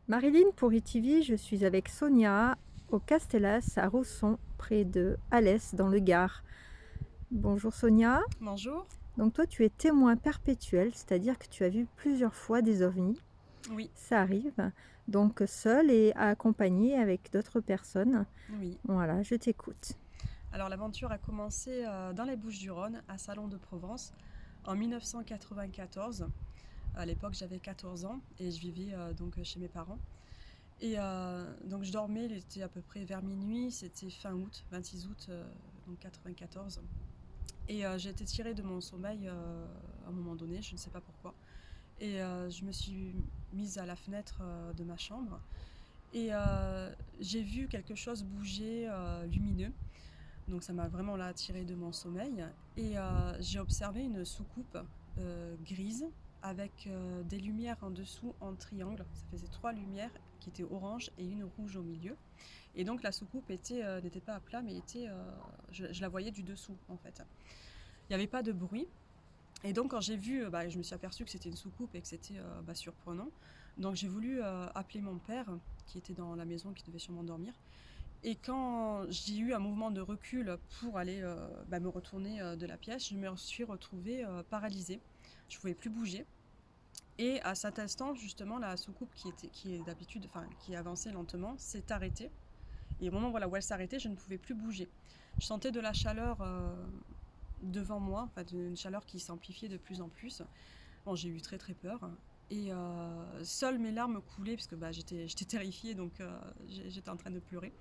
Marilyn pour ITV, je suis avec Sonia au Castellas à Rousson, près de Alès dans le Gard. Bonjour Sonia. Bonjour. Donc toi tu es témoin perpétuel, c'est-à-dire que tu as vu plusieurs fois des ovnis. Oui, Ça arrive, donc seule et accompagnée avec d'autres personnes. oui. Voilà, je t'écoute. Alors l'aventure a commencé dans les Bouches-du-Rhône, à Salon de Provence, en 1994. À l'époque, j'avais 14 ans et je vivais donc chez mes parents. Et donc je dormais, il était à peu près vers minuit, c'était fin août, 26 août donc 94. Et j'ai été tirée de mon sommeil à un moment donné, je ne sais pas pourquoi. Et je me suis mise à la fenêtre de ma chambre et j'ai vu quelque chose bouger lumineux. Donc ça m'a vraiment là attirée de mon sommeil. Et j'ai observé une soucoupe grise avec des lumières en dessous en triangle. Ça faisait 3 lumières qui étaient orange et une rouge au milieu. Et donc la soucoupe n'était pas à plat, mais je la voyais du dessous en fait. Il n'y avait pas de bruit. Et donc quand j'ai vu, je me suis aperçue que c'était une soucoupe et que c'était surprenant. Donc j'ai voulu appeler mon père qui était dans la maison, qui devait sûrement dormir. Et quand j'ai eu un mouvement de recul pour aller me retourner de la pièce, je me suis retrouvée paralysée. Je ne pouvais plus bouger. Et à cet instant, justement, la soucoupe qui est d'habitude, enfin qui avançait lentement, s'est arrêtée. Et au moment où elle s'arrêtait, je ne pouvais plus bouger. Je sentais de la chaleur devant moi, enfin une chaleur qui s'amplifiait de plus en plus. Bon, j'ai eu très très peur. Et seules mes larmes coulaient parce que j'étais terrifiée, donc j'étais en train de pleurer.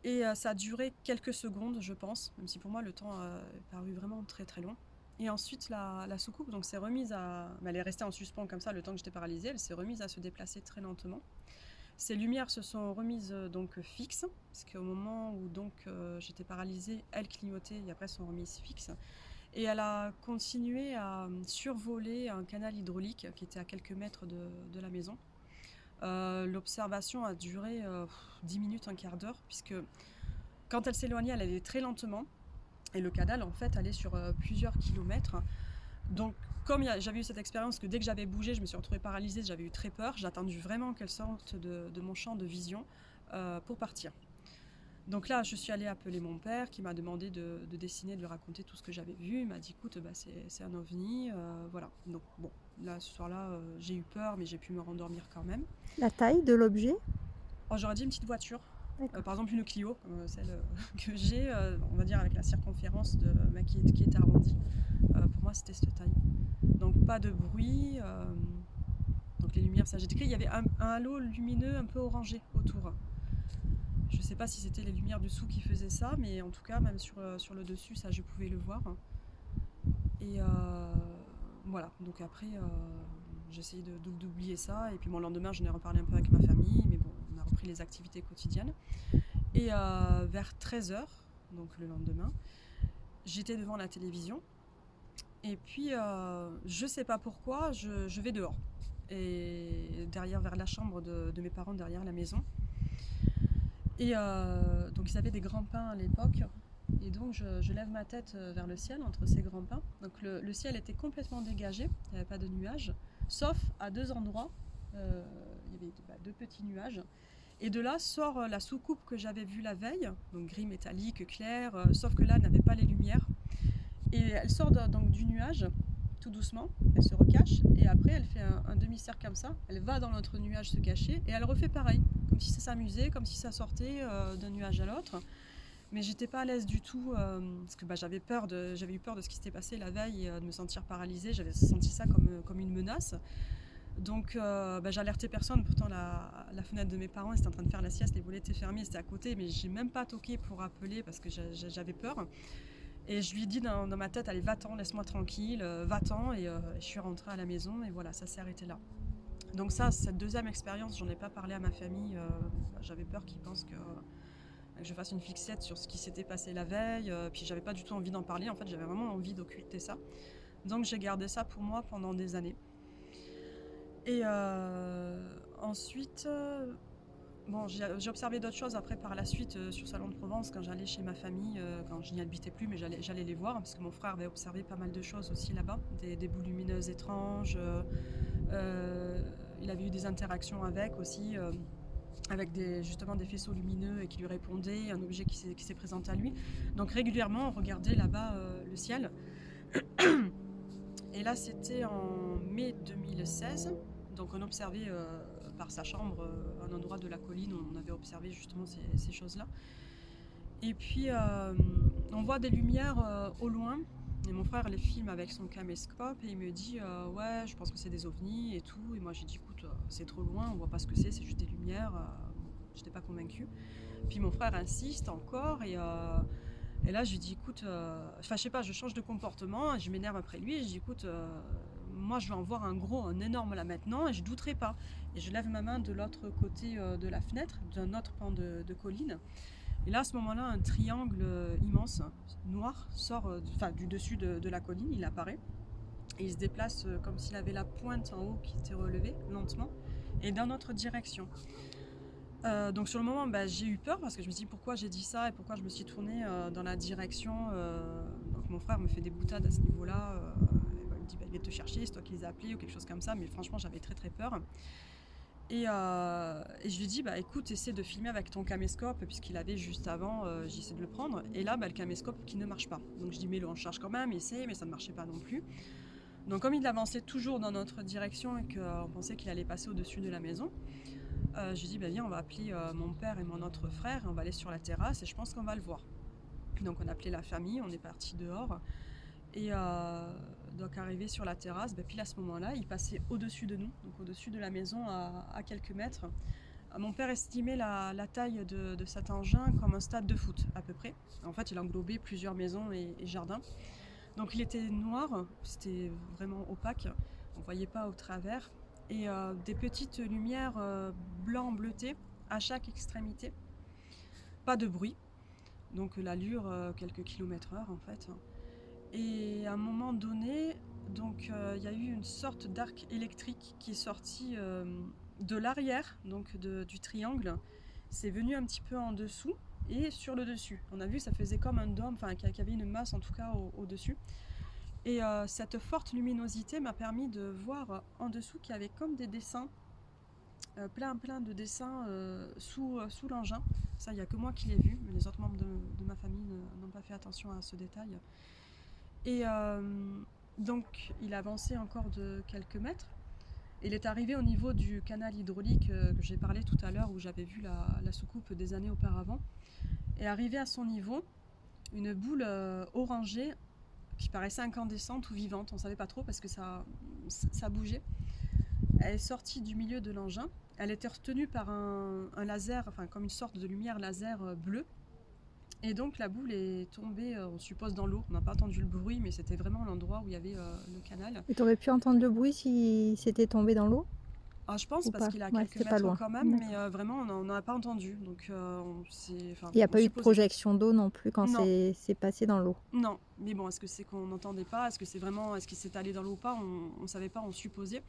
Et ça a duré quelques secondes, je pense, même si pour moi le temps est paru vraiment très très long. Et ensuite, la soucoupe donc, s'est remise à. Elle est restée en suspens comme ça le temps que j'étais paralysée. Elle s'est remise à se déplacer très lentement. Ces lumières se sont remises donc fixes, parce qu'au moment où donc j'étais paralysée, elles clignotaient et après sont remises fixes. Et elle a continué à survoler un canal hydraulique qui était à quelques mètres de la maison. L'observation a duré 10 minutes, un quart d'heure, puisque quand elle s'éloignait, elle allait très lentement. Et le canal, en fait, allait sur plusieurs kilomètres. Donc, comme j'avais eu cette expérience que dès que j'avais bougé, je me suis retrouvée paralysée, j'avais eu très peur. J'ai attendu vraiment qu'elle sorte de mon champ de vision pour partir. Donc là, je suis allée appeler mon père qui m'a demandé de dessiner, de lui raconter tout ce que j'avais vu. Il m'a dit, écoute, c'est un ovni, voilà. Donc bon, là, ce soir-là, j'ai eu peur, mais j'ai pu me rendormir quand même. La taille de l'objet? Oh, j'aurais dit une petite voiture. D'accord. Par exemple une Clio, comme celle que j'ai, on va dire avec la circonférence qui est arrondie. Pour moi, c'était cette taille. Donc pas de bruit. Donc les lumières, ça j'ai décrit. Il y avait un halo lumineux un peu orangé autour. Je ne sais pas si c'était les lumières dessous qui faisaient ça, mais en tout cas, même sur le dessus, ça je pouvais le voir. Et voilà, donc après, j'ai essayé d'oublier ça. Et puis bon, le lendemain, j'en ai reparlé un peu avec ma famille, mais bon, on a repris les activités quotidiennes. Et vers 13 h, donc le lendemain, j'étais devant la télévision. Et puis, je sais pas pourquoi, je vais dehors. Et derrière, vers la chambre de mes parents, derrière la maison. Et donc, ils avaient des grands pins à l'époque. Et donc, je lève ma tête vers le ciel, entre ces grands pins. Donc, le ciel était complètement dégagé, il n'y avait pas de nuages, sauf à deux endroits, il y avait deux petits nuages. Et de là sort la soucoupe que j'avais vue la veille, donc gris métallique, clair, sauf que là, elle n'avait pas les lumières. Et elle sort donc du nuage, tout doucement, elle se recache, et après elle fait un demi-cercle comme ça, elle va dans l'autre nuage se cacher, et elle refait pareil, comme si ça s'amusait, comme si ça sortait d'un nuage à l'autre. Mais j'étais pas à l'aise du tout, parce que j'avais eu peur de ce qui s'était passé la veille, et de me sentir paralysée, j'avais senti ça comme une menace. Donc j'alertais personne, pourtant la fenêtre de mes parents, ils étaient en train de faire la sieste, les volets étaient fermés, c'était à côté, mais j'ai même pas toqué pour appeler parce que j'avais peur. Et je lui ai dit dans ma tête, allez va-t'en, laisse-moi tranquille, va-t'en, et je suis rentrée à la maison, et voilà, ça s'est arrêté là. Donc ça, cette deuxième expérience, j'en ai pas parlé à ma famille, j'avais peur qu'ils pensent que je fasse une fixette sur ce qui s'était passé la veille, puis j'avais pas du tout envie d'en parler, en fait j'avais vraiment envie d'occulter ça. Donc j'ai gardé ça pour moi pendant des années. Et ensuite, bon, j'ai observé d'autres choses après par la suite sur Salon de Provence quand j'allais chez ma famille, quand je n'y habitais plus, mais j'allais les voir parce que mon frère avait observé pas mal de choses aussi là-bas, des boules lumineuses étranges. Il avait eu des interactions avec aussi, avec justement des faisceaux lumineux et qui lui répondaient, un objet qui s'est présenté à lui. Donc régulièrement, on regardait là-bas le ciel. Et là, c'était en mai 2016. Donc on observait par sa chambre un endroit de la colline où on avait observé justement ces choses-là. Et puis on voit des lumières au loin. Et mon frère les filme avec son caméscope et il me dit ouais, je pense que c'est des ovnis et tout. Et moi j'ai dit écoute, c'est trop loin, on voit pas ce que c'est juste des lumières. J'étais pas convaincue. Puis mon frère insiste encore et là je lui dis écoute, je sais pas, je change de comportement, et je m'énerve après lui et je dis écoute, moi je vais en voir un énorme là maintenant et je douterai pas. Et je lève ma main de l'autre côté de la fenêtre, d'un autre pan de colline. Et là, à ce moment-là, un triangle immense, noir, sort du dessus de la colline, il apparaît. Et il se déplace comme s'il avait la pointe en haut qui était relevée, lentement, et dans notre direction. Donc sur le moment, j'ai eu peur parce que je me suis dit pourquoi j'ai dit ça et pourquoi je me suis tournée dans la direction. Donc mon frère me fait des boutades à ce niveau-là. Il me dit il vient te chercher, c'est toi qui les as appelés ou quelque chose comme ça. Mais franchement, j'avais très très peur. Et je lui dis écoute, essaie de filmer avec ton caméscope, puisqu'il avait juste avant, j'essaie de le prendre, et là le caméscope qui ne marche pas. Donc je dis mets-le en charge quand même, essaie, mais ça ne marchait pas non plus. Donc comme il avançait toujours dans notre direction et qu'on pensait qu'il allait passer au-dessus de la maison, je lui dis viens, on va appeler mon père et mon autre frère, et on va aller sur la terrasse et je pense qu'on va le voir. Donc on a appelé la famille, on est parti dehors. Et donc arrivé sur la terrasse, pile à ce moment-là, il passait au-dessus de nous, donc au-dessus de la maison à quelques mètres. Mon père estimait la taille de cet engin comme un stade de foot à peu près. En fait, il englobait plusieurs maisons et jardins. Donc il était noir, c'était vraiment opaque, on ne voyait pas au travers. Et des petites lumières blanc bleutées à chaque extrémité. Pas de bruit, donc l'allure quelques kilomètres/heure en fait. Et à un moment donné, donc il y a eu une sorte d'arc électrique qui est sorti de l'arrière, donc du triangle. C'est venu un petit peu en dessous et sur le dessus. On a vu que ça faisait comme un dôme, qu'il y avait une masse en tout cas au-dessus. Et cette forte luminosité m'a permis de voir en dessous qu'il y avait comme des dessins, plein de dessins sous l'engin. Ça, il n'y a que moi qui l'ai vu, mais les autres membres de ma famille n'ont pas fait attention à ce détail. Et donc il avançait encore de quelques mètres. Il est arrivé au niveau du canal hydraulique que j'ai parlé tout à l'heure, où j'avais vu la soucoupe des années auparavant. Et arrivé à son niveau, une boule orangée qui paraissait incandescente ou vivante, on ne savait pas trop parce que ça bougeait. Elle est sortie du milieu de l'engin. Elle était retenue par un laser, comme une sorte de lumière laser bleue. Et donc la boule est tombée, on suppose, dans l'eau. On n'a pas entendu le bruit, mais c'était vraiment l'endroit où il y avait le canal. Et tu aurais pu entendre le bruit si c'était tombé dans l'eau? Je pense, ou parce pas? qu'il est à Ouais, quelques c'était pas mètres loin. quand même, D'accord. mais vraiment on n'en a pas entendu. Donc Il n'y a pas eu de projection d'eau non plus quand Non. c'est passé dans l'eau? Non, mais bon, est-ce que c'est qu'on n'entendait pas? Est-ce qu'il s'est allé dans l'eau ou pas? On ne savait pas, on supposait.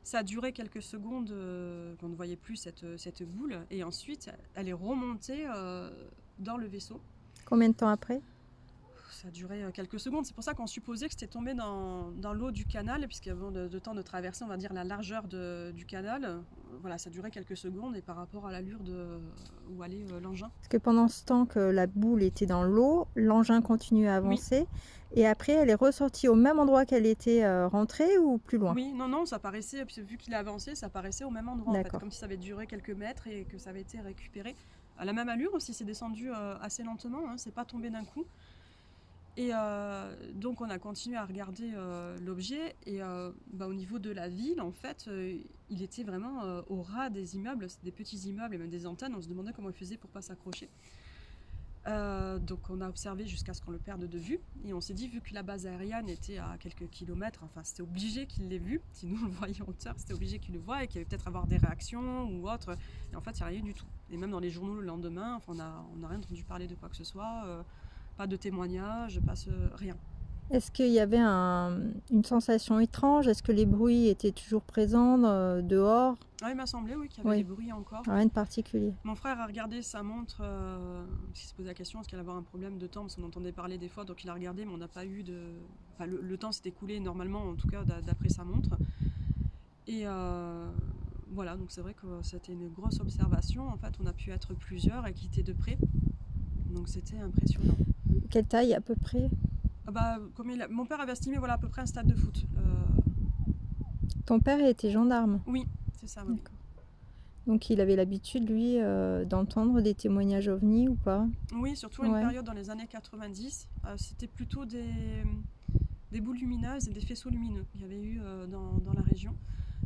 Ça a duré quelques secondes qu'on ne voyait plus cette boule, et ensuite elle est remontée dans le vaisseau. Combien de temps après? Ça a duré quelques secondes. C'est pour ça qu'on supposait que c'était tombé dans l'eau du canal, puisqu'il y avait de temps de traverser, on va dire, la largeur du canal. Voilà, ça durait quelques secondes, et par rapport à l'allure où allait l'engin. Parce que pendant ce temps que la boule était dans l'eau, l'engin continuait à avancer. Oui. Et après, elle est ressortie au même endroit qu'elle était rentrée, ou plus loin? Oui, non, ça paraissait, vu qu'il a avancé, ça paraissait au même endroit, en fait, comme si ça avait duré quelques mètres et que ça avait été récupéré. À la même allure aussi, c'est descendu assez lentement, c'est pas tombé d'un coup. Et donc on a continué à regarder l'objet, et au niveau de la ville, en fait, il était vraiment au ras des immeubles, des petits immeubles et même des antennes. On se demandait comment il faisait pour pas s'accrocher. Donc on a observé jusqu'à ce qu'on le perde de vue, et on s'est dit, vu que la base aérienne était à quelques kilomètres, c'était obligé qu'il l'ait vu. Si nous on le voyait en hauteur, c'était obligé qu'il le voie et qu'il allait peut-être avoir des réactions ou autre. Et en fait, il n'y a rien du tout. Et même dans les journaux le lendemain, on n'a rien entendu parler de quoi que ce soit. Pas de témoignages, rien. Est-ce qu'il y avait une sensation étrange? Est-ce que les bruits étaient toujours présents dehors? Il m'a semblé, oui, qu'il y avait des bruits encore. Rien de particulier. Mon frère a regardé sa montre, il se posait la question, est-ce qu'elle allait avoir un problème de temps, parce qu'on entendait parler des fois, donc il a regardé, mais on n'a pas eu de... le temps s'est écoulé normalement, en tout cas d'après sa montre. Et Voilà, donc c'est vrai que c'était une grosse observation. En fait, on a pu être plusieurs et quitter de près. Donc c'était impressionnant. Quelle taille à peu près? Ah bah, mon père avait estimé voilà, à peu près un stade de foot. Ton père était gendarme? Oui, c'est ça, oui. D'accord. Donc il avait l'habitude, lui, d'entendre des témoignages ovnis ou pas? Oui, surtout à une Ouais. période dans les années 90. C'était plutôt des boules lumineuses et des faisceaux lumineux qu'il y avait eu dans la région,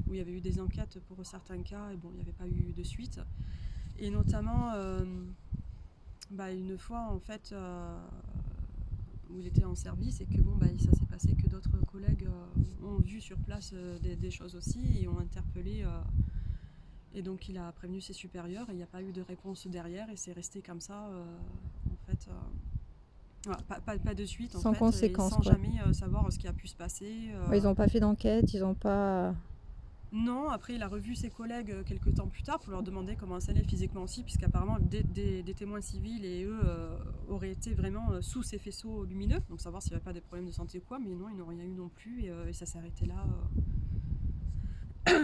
où il y avait eu des enquêtes pour certains cas, et bon, il n'y avait pas eu de suite. Et notamment, une fois, en fait, où il était en service, et que bon, ça s'est passé que d'autres collègues ont vu sur place des choses aussi, et ont interpellé. Et donc il a prévenu ses supérieurs, et il n'y a pas eu de réponse derrière, et c'est resté comme ça, en fait. Voilà, pas de suite, en Sans fait, et conséquence, sans quoi. jamais savoir ce qui a pu se passer. Ouais, ils n'ont pas fait d'enquête, ils n'ont pas... Non, après il a revu ses collègues quelques temps plus tard pour leur demander comment ça allait physiquement aussi, puisqu'apparemment des témoins civils et eux auraient été vraiment sous ces faisceaux lumineux, donc savoir s'il n'y avait pas des problèmes de santé ou quoi, mais non, ils n'ont rien eu non plus, et ça s'est arrêté là.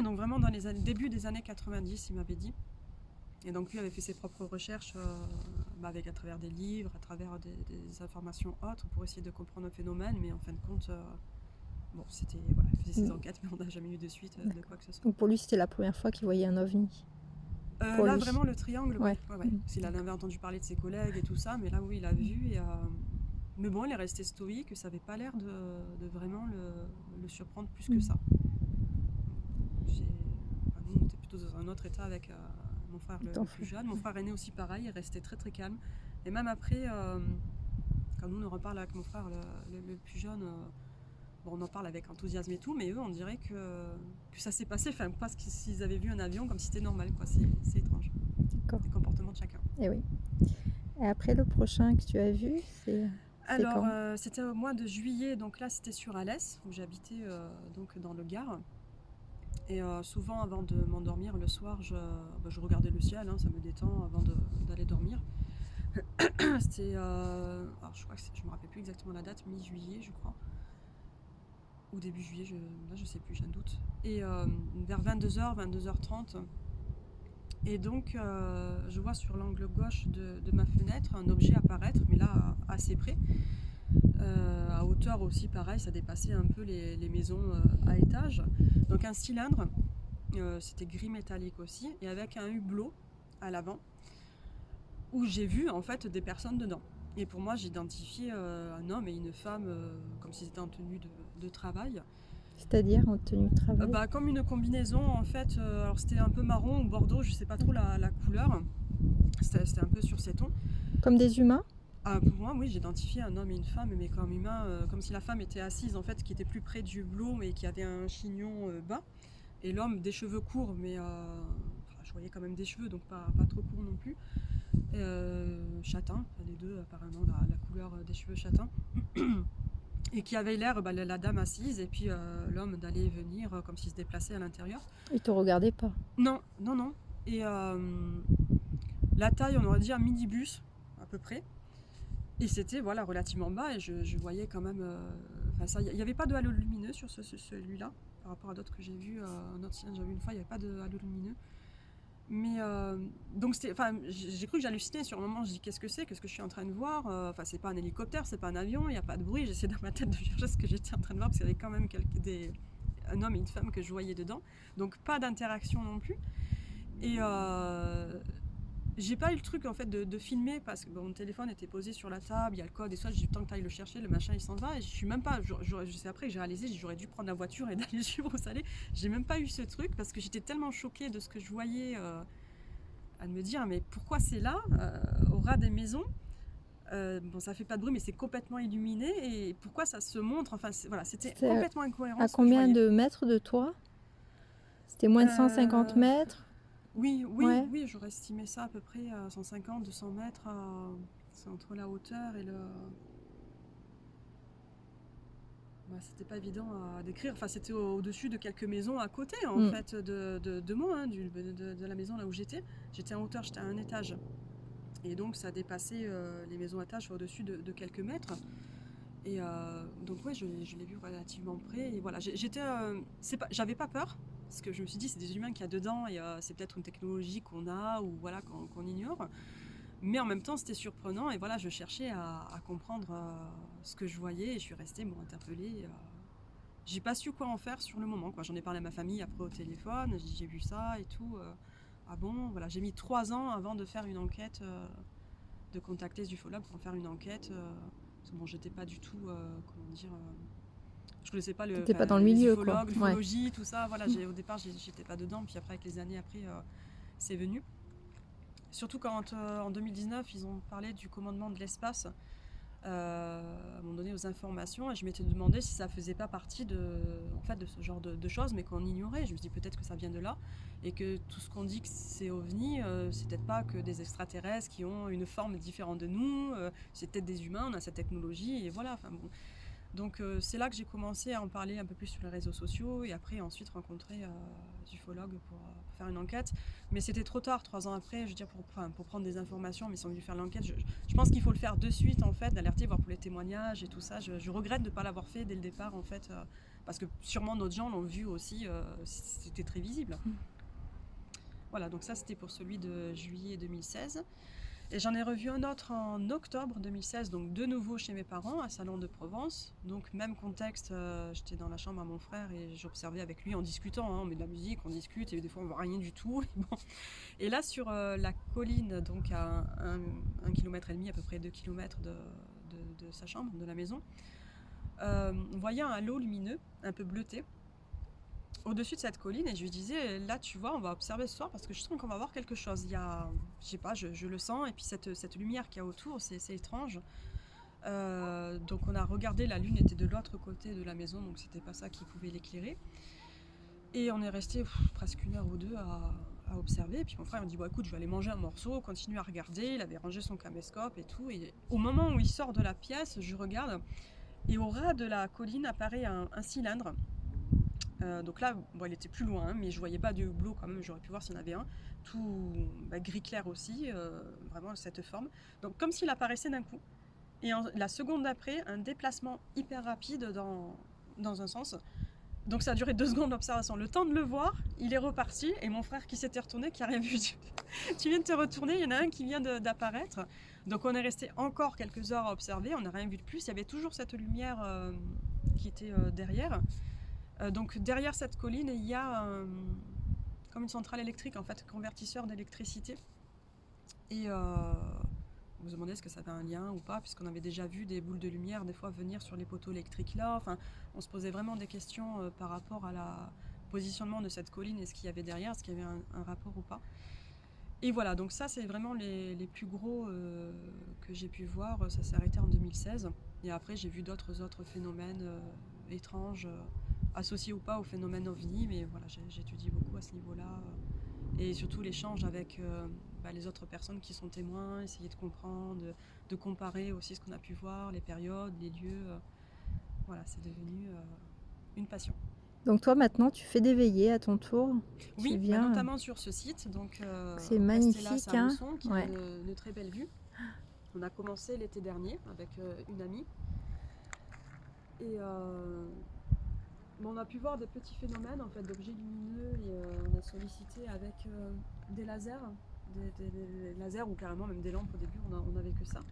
Donc vraiment dans les début des années 90, il m'avait dit. Et donc lui avait fait ses propres recherches à travers des livres, à travers des informations autres pour essayer de comprendre le phénomène, mais en fin de compte, c'était, voilà, il faisait ses enquêtes, mais on n'a jamais eu de suite de quoi que ce soit. Donc pour lui, c'était la première fois qu'il voyait un ovni? Pour Là lui. vraiment le triangle, Ouais. ouais. S'il avait entendu parler de ses collègues et tout ça, mais là oui, il a vu. Mais bon, il est resté stoïque, ça n'avait pas l'air de vraiment le surprendre plus que ça. Nous, on était plutôt dans un autre état avec mon frère le plus jeune. Mon frère aîné aussi pareil, il restait très très calme. Et même après, quand nous on reparle avec mon frère le plus jeune, on en parle avec enthousiasme et tout, mais eux on dirait que ça s'est passé, enfin pas s'ils avaient vu un avion comme si c'était normal, quoi. C'est étrange. D'accord. Les comportements de chacun. Et oui. Et après, le prochain que tu as vu, c'est... Alors, c'était au mois de juillet, donc là c'était sur Alès, où j'habitais donc dans le Gard. Et souvent avant de m'endormir le soir, je regardais le ciel, ça me détend avant d'aller dormir. C'était, je crois que je me rappelle plus exactement la date, mi-juillet je crois, ou début juillet, je sais plus, j'ai un doute. Et vers 22h, 22h30, et donc je vois sur l'angle gauche de ma fenêtre un objet apparaître, mais là assez près. À hauteur aussi, pareil, ça dépassait un peu les maisons à étage. Donc un cylindre, c'était gris métallique aussi, et avec un hublot à l'avant, où j'ai vu en fait des personnes dedans. Et pour moi, j'ai identifié un homme et une femme comme s'ils étaient en tenue de travail. C'est-à-dire en tenue de travail? Comme une combinaison en fait. Alors c'était un peu marron ou bordeaux, je sais pas trop la couleur. C'était un peu sur ces tons. Comme des humains? Pour moi, oui, j'ai identifié un homme et une femme, mais comme humain, comme si la femme était assise en fait, qui était plus près du hublot et qui avait un chignon bas, et l'homme des cheveux courts, mais je voyais quand même des cheveux, donc pas trop courts non plus. Châtain, les deux apparemment la couleur des cheveux châtains. Et qui avait l'air, la dame assise, et puis l'homme d'aller et venir comme s'il se déplaçait à l'intérieur. Il te regardait pas? Non. Et la taille, on aurait dit un minibus à peu près. Et c'était relativement bas, et je voyais quand même. Il n'y avait pas de halo lumineux sur celui-là, par rapport à d'autres que j'ai vus. Un autre sien que j'ai vu une fois, il n'y avait pas de halo lumineux. Mais donc j'ai cru que j'hallucinais sur le moment. Je dis qu'est-ce que je suis en train de voir. C'est pas un hélicoptère, c'est pas un avion, il n'y a pas de bruit. J'essaie dans ma tête de chercher ce que j'étais en train de voir, parce qu'il y avait quand même un homme et une femme que je voyais dedans. Donc pas d'interaction non plus. Et j'ai pas eu le truc en fait de filmer, parce que mon téléphone était posé sur la table, il y a le code, et soit j'ai eu le temps que tu ailles le chercher, le machin il s'en va, et je suis même pas, je sais après que j'ai réalisé, j'aurais dû prendre la voiture et d'aller suivre où ça allait. J'ai même pas eu ce truc, parce que j'étais tellement choquée de ce que je voyais, à me dire mais pourquoi c'est là, au ras des maisons, ça fait pas de bruit mais c'est complètement illuminé, et pourquoi ça se montre, c'était complètement incohérent. À combien de mètres de toi? C'était moins de 150 mètres? Oui, ouais. Oui, j'aurais estimé ça à peu près à 150, 200 mètres. C'est entre la hauteur et le... c'était pas évident à décrire. C'était au-dessus de quelques maisons à côté, en fait, de moi, de la maison là où j'étais. J'étais en hauteur, j'étais à un étage. Et donc, ça dépassait les maisons à étage au-dessus de quelques mètres. Et donc, ouais, je l'ai vu relativement près. Et voilà, j'avais pas peur. ce que je me suis dit, c'est des humains qu'il y a dedans et c'est peut-être une technologie qu'on a ou voilà qu'on ignore. Mais en même temps, c'était surprenant et voilà, je cherchais à comprendre ce que je voyais et je suis restée interpellée. J'ai pas su quoi en faire sur le moment, quoi. J'en ai parlé à ma famille après au téléphone, j'ai dit j'ai vu ça et tout. Ah bon, voilà, j'ai mis 3 ans avant de faire une enquête, de contacter les ufologues pour faire une enquête. Parce que bon, j'étais pas du tout, comment dire, je connaissais pas T'étais pas dans le les milieu, quoi. ufologues, l'ufologie, tout ça. Voilà, au départ, j'étais pas dedans, puis après, avec les années après, c'est venu. Surtout quand en 2019, ils ont parlé du commandement de l'espace. À un moment donné aux informations et je m'étais demandé si ça faisait pas partie de ce genre de choses mais qu'on ignorait. Je me dis peut-être que ça vient de là et que tout ce qu'on dit que c'est ovni, c'est peut-être pas que des extraterrestres qui ont une forme différente de nous, c'est peut-être des humains, on a cette technologie et voilà. Enfin, bon. Donc c'est là que j'ai commencé à en parler un peu plus sur les réseaux sociaux et après ensuite rencontrer des ufologues pour faire une enquête. Mais c'était trop tard, 3 ans après, je veux dire, pour prendre des informations, mais sans lui faire l'enquête. Je pense qu'il faut le faire de suite, en fait, d'alerter, voir pour les témoignages et tout ça. Je regrette de ne pas l'avoir fait dès le départ, en fait, parce que sûrement d'autres gens l'ont vu aussi, c'était très visible. Voilà, donc ça c'était pour celui de juillet 2016. Et j'en ai revu un autre en octobre 2016, donc de nouveau chez mes parents, à Salon de Provence. Donc même contexte, j'étais dans la chambre à mon frère et j'observais avec lui en discutant, hein, on met de la musique, on discute et des fois on voit rien du tout. Et, bon. Et là sur la colline, donc à 1,5 km à peu près 2 km de sa chambre, de la maison, on voyait un halo lumineux, un peu bleuté, au-dessus de cette colline et je lui disais là tu vois on va observer ce soir parce que je sens qu'on va voir quelque chose, il y a, je sais pas, je le sens et puis cette lumière qu'il y a autour c'est étrange. Donc on a regardé, la lune était de l'autre côté de la maison donc c'était pas ça qui pouvait l'éclairer et on est resté presque 1 heure ou 2 à observer et puis mon frère me dit bon écoute je vais aller manger un morceau, continue à regarder, il avait rangé son caméscope et tout et au moment où il sort de la pièce je regarde et au ras de la colline apparaît un cylindre. Donc là, bon, il était plus loin, mais je voyais pas de hublot quand même, j'aurais pu voir s'il y en avait un. Tout gris clair aussi, vraiment cette forme. Donc comme s'il apparaissait d'un coup. Et la seconde d'après, un déplacement hyper rapide dans un sens. Donc ça a duré 2 secondes d'observation. Le temps de le voir, il est reparti. Et mon frère qui s'était retourné, qui a rien vu. Tu viens de te retourner, il y en a un qui vient d'apparaître. Donc on est resté encore quelques heures à observer, on n'a rien vu de plus. Il y avait toujours cette lumière qui était derrière. Donc derrière cette colline, il y a comme une centrale électrique, en fait, convertisseur d'électricité. Et on se demandait est-ce que ça avait un lien ou pas, puisqu'on avait déjà vu des boules de lumière des fois venir sur les poteaux électriques là. Enfin, on se posait vraiment des questions par rapport à la positionnement de cette colline et ce qu'il y avait derrière, est-ce qu'il y avait un rapport ou pas. Et voilà, donc ça c'est vraiment les plus gros que j'ai pu voir. Ça s'est arrêté en 2016. Et après j'ai vu d'autres phénomènes étranges. Associé ou pas au phénomène OVNI, mais voilà, j'étudie beaucoup à ce niveau-là. Et surtout l'échange avec les autres personnes qui sont témoins, essayer de comprendre, de comparer aussi ce qu'on a pu voir, les périodes, les lieux. Voilà, c'est devenu une passion. Donc toi maintenant tu fais des veillées à ton tour. Oui, viens... notamment sur ce site, donc c'est magnifique, à Rousson, qui a une très belle vue. On a commencé l'été dernier avec une amie. Et on a pu voir des petits phénomènes en fait, d'objets lumineux et on a sollicité avec des lasers, des lasers ou carrément même des lampes au début, on n'avait que ça.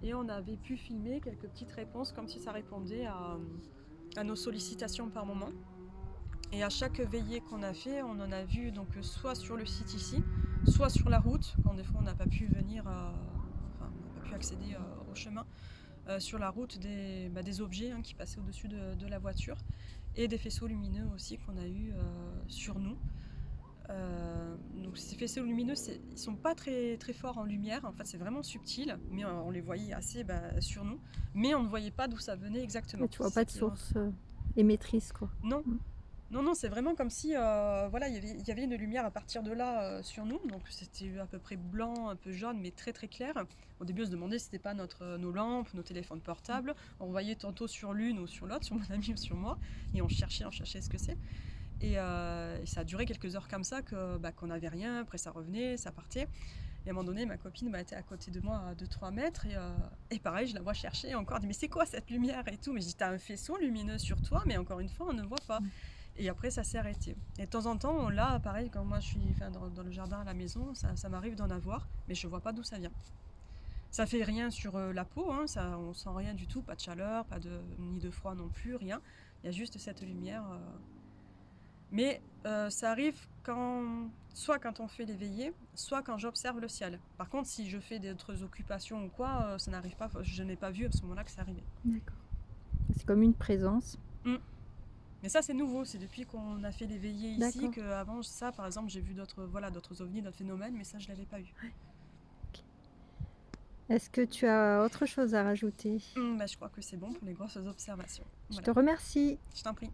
Et on avait pu filmer quelques petites réponses comme si ça répondait à nos sollicitations par moment. Et à chaque veillée qu'on a fait, on en a vu donc soit sur le site ici, soit sur la route, quand des fois on n'a pas pu venir, on n'a pas pu accéder au chemin. Sur la route des objets qui passaient au-dessus de la voiture et des faisceaux lumineux aussi qu'on a eu sur nous. Donc ces faisceaux lumineux, ils sont pas très, très forts en lumière, en fait c'est vraiment subtil, mais on les voyait assez sur nous, mais on ne voyait pas d'où ça venait exactement. Mais tu vois pas de source émettrice quoi. Non. Non, c'est vraiment comme si il y avait une lumière à partir de là sur nous. Donc c'était à peu près blanc, un peu jaune, mais très très clair. Au début, on se demandait si c'était pas nos lampes, nos téléphones portables. On voyait tantôt sur l'une ou sur l'autre, sur mon ami ou sur moi, et on cherchait ce que c'est. Et ça a duré quelques heures comme ça qu'on n'avait rien. Après, ça revenait, ça partait. Et à un moment donné, ma copine était à côté de moi à 2-3 mètres et pareil, je la vois chercher encore. Elle dit mais c'est quoi cette lumière et tout. Mais je dis t'as un faisceau lumineux sur toi, mais encore une fois, on ne voit pas. Et après, ça s'est arrêté. Et de temps en temps, là, pareil, quand moi je suis dans le jardin à la maison, ça m'arrive d'en avoir, mais je vois pas d'où ça vient. Ça fait rien sur la peau, hein, on sent rien du tout, pas de chaleur, ni de froid non plus, rien. Il y a juste cette lumière. Mais ça arrive soit quand on fait les veillées, soit quand j'observe le ciel. Par contre, si je fais d'autres occupations ou quoi, ça n'arrive pas. Je n'ai pas vu à ce moment-là que c'est arrivé. D'accord. C'est comme une présence. Mais ça, c'est nouveau. C'est depuis qu'on a fait les veillées ici D'accord. qu'avant ça, par exemple, j'ai vu d'autres ovnis, d'autres phénomènes, mais ça, je l'avais pas eu. Est-ce que tu as autre chose à rajouter? Bah, je crois que c'est bon pour les grosses observations. Je Voilà. te remercie. Je t'en prie.